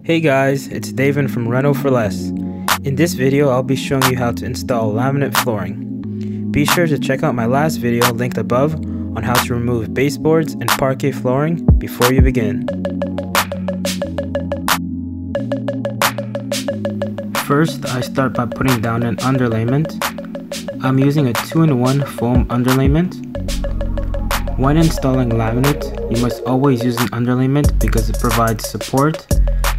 Hey guys, it's David from Reno for Less. In this video, I'll be showing you how to install laminate flooring. Be sure to check out my last video linked above on how to remove baseboards and parquet flooring before you begin. First, I start by putting down an underlayment. I'm using a 2-in-1 foam underlayment. When installing laminate, you must always use an underlayment because it provides support,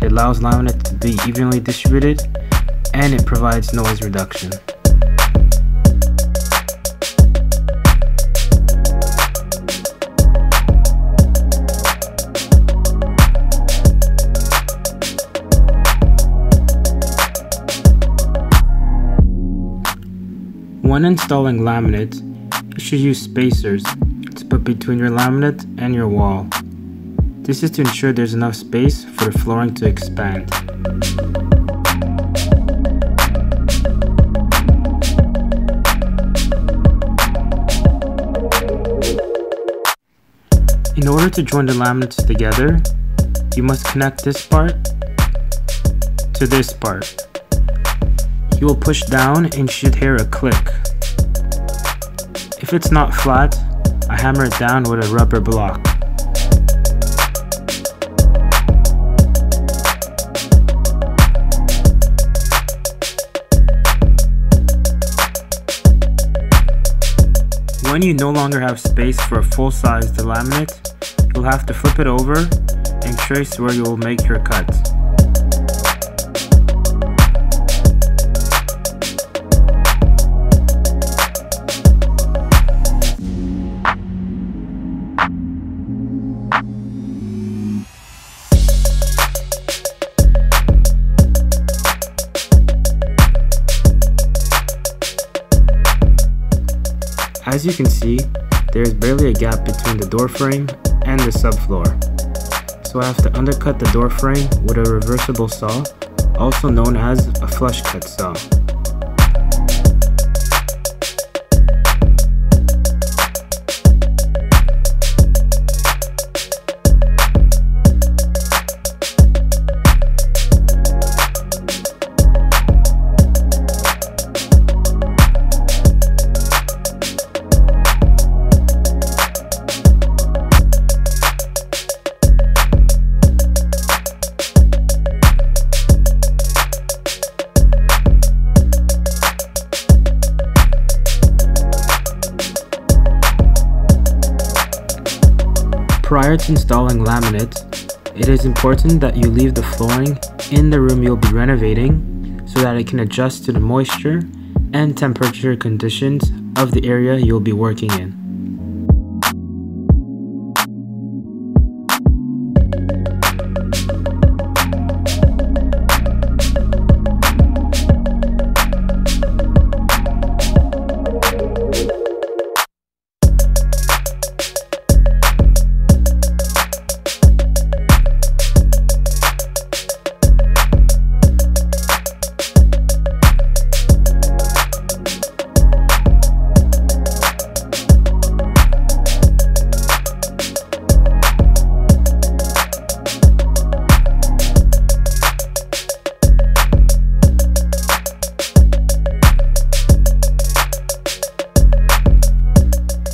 it allows laminate to be evenly distributed, and it provides noise reduction. When installing laminate, you should use spacers to put between your laminate and your wall. This is to ensure there's enough space for the flooring to expand. In order to join the laminates together, you must connect this part to this part. You will push down and you should hear a click. If it's not flat, I hammer it down with a rubber block. When you no longer have space for a full-sized laminate, you'll have to flip it over and trace where you will make your cut. As you can see, there is barely a gap between the door frame and the subfloor. So I have to undercut the door frame with a reversible saw, also known as a flush cut saw. Prior to installing laminate, it is important that you leave the flooring in the room you'll be renovating so that it can adjust to the moisture and temperature conditions of the area you'll be working in.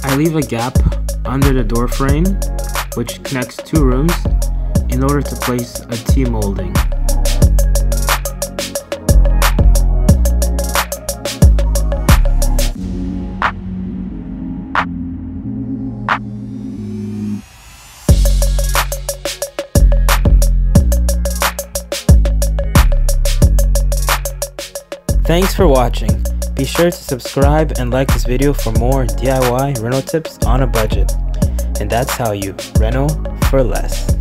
I leave a gap under the door frame, which connects two rooms, in order to place a T-molding. Thanks for watching. Be sure to subscribe and like this video for more DIY reno tips on a budget. And that's how you reno for less.